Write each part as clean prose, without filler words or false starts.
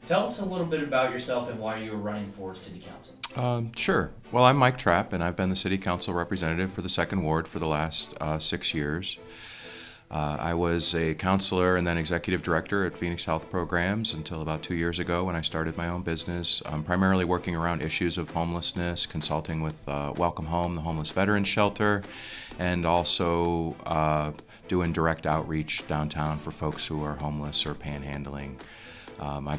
Tell us a little bit about yourself and why you were running for city council. Sure. Well, I'm Mike Trapp, and I've been the City Council representative for the Second Ward for the last 6 years. I was a counselor and then executive director at Phoenix Health Programs until about 2 years ago when I started my own business. I'm primarily working around issues of homelessness, consulting with Welcome Home, the homeless veterans shelter, and also doing direct outreach downtown for folks who are homeless or panhandling. I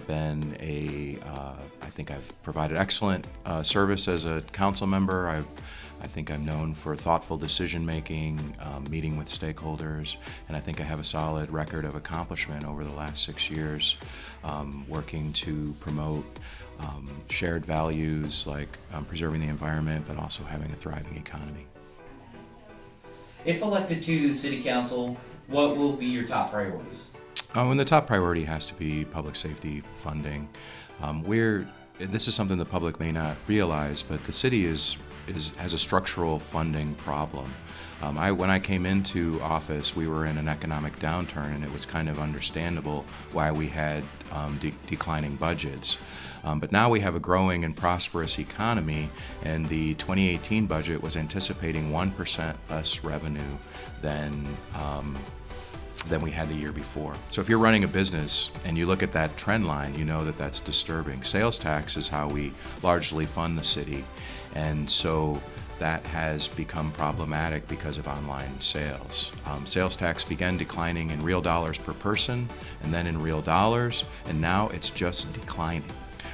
think I've provided excellent service as a council member. I think I'm known for thoughtful decision making, meeting with stakeholders, and I think I have a solid record of accomplishment over the last 6 years, working to promote shared values like preserving the environment, but also having a thriving economy. If elected to city council, what will be your top priorities? And the top priority has to be public safety funding. This is something the public may not realize, but the city has a structural funding problem. When I came into office, we were in an economic downturn, and it was kind of understandable why we had declining budgets. But now we have a growing and prosperous economy, and the 2018 budget was anticipating 1% less revenue than we had the year before. So if you're running a business and you look at that trend line, you know that that's disturbing. Sales tax is how we largely fund the city, and so that has become problematic because of online sales. Sales tax began declining in real dollars per person, and then in real dollars, and now it's just declining.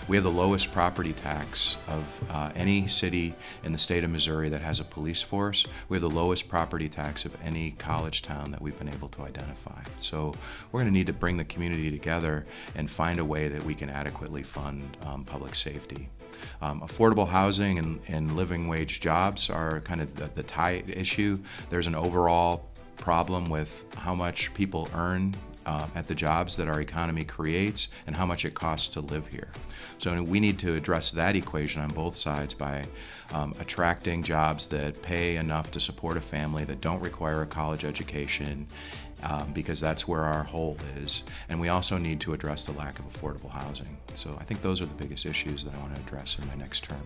We have the lowest property tax of any city in the state of Missouri that has a police force. We have the lowest property tax of any college town that we've been able to identify. So we're going to need to bring the community together and find a way that we can adequately fund public safety. Affordable housing and living wage jobs are kind of the tie issue. There's an overall problem with how much people earn at the jobs that our economy creates and how much it costs to live here. So we need to address that equation on both sides by attracting jobs that pay enough to support a family, that don't require a college education, because that's where our hole is. And we also need to address the lack of affordable housing. So I think those are the biggest issues that I want to address in my next term.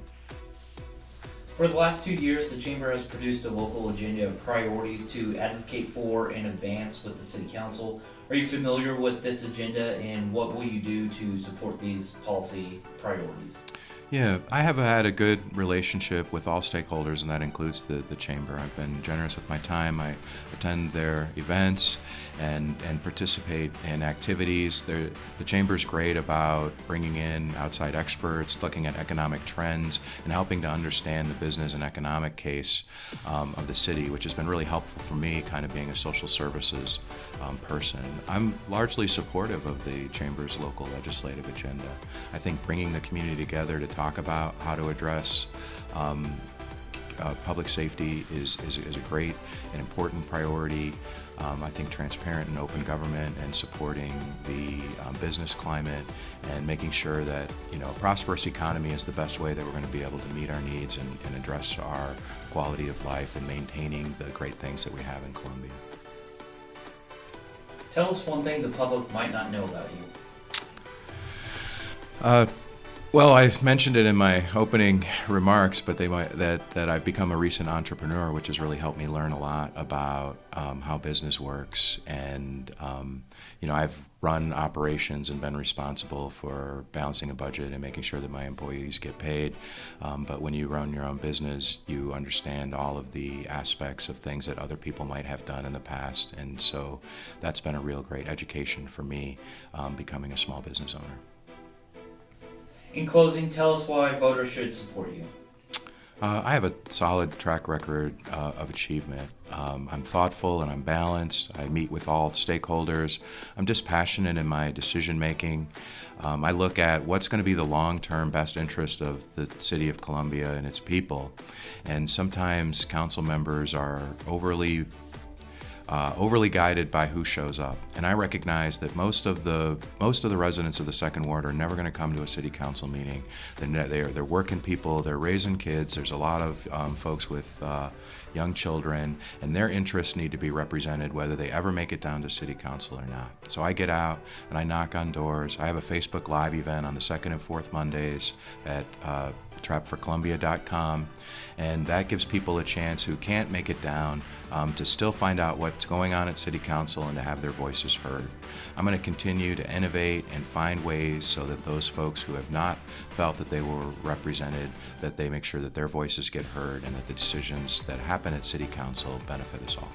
For the last 2 years, the Chamber has produced a local agenda of priorities to advocate for and advance with the City Council. Are you familiar with this agenda, and what will you do to support these policy priorities? Yeah, I have had a good relationship with all stakeholders, and that includes the Chamber. I've been generous with my time. I attend their events and participate in activities. The Chamber's great about bringing in outside experts, looking at economic trends, and helping to understand the business and economic case of the city, which has been really helpful for me, kind of being a social services person. I'm largely supportive of the Chamber's local legislative agenda. I think bringing the community together to talk about how to address public safety is a great and important priority. I think transparent and open government and supporting the business climate and making sure that a prosperous economy is the best way that we're going to be able to meet our needs and address our quality of life and maintaining the great things that we have in Columbia. Tell us one thing the public might not know about you. Well, I mentioned it in my opening remarks, but that I've become a recent entrepreneur, which has really helped me learn a lot about how business works. And I've run operations and been responsible for balancing a budget and making sure that my employees get paid. But when you run your own business, you understand all of the aspects of things that other people might have done in the past. And so that's been a real great education for me, becoming a small business owner. In closing, tell us why voters should support you. I have a solid track record of achievement. I'm thoughtful and I'm balanced. I meet with all stakeholders. I'm dispassionate in my decision making. I look at what's going to be the long-term best interest of the city of Columbia and its people. And sometimes council members are overly overly guided by who shows up. And I recognize that most of the residents of the Second Ward are never going to come to a city council meeting. They're working people, they're raising kids. There's a lot of folks with young children, and their interests need to be represented whether they ever make it down to city council or not. So I get out and I knock on doors. I have a Facebook Live event on the second and fourth Mondays at trapforcolumbia.com, and that gives people a chance who can't make it down to still find out what's going on at City Council and to have their voices heard. I'm going to continue to innovate and find ways so that those folks who have not felt that they were represented, that they make sure that their voices get heard and that the decisions that happen at City Council benefit us all.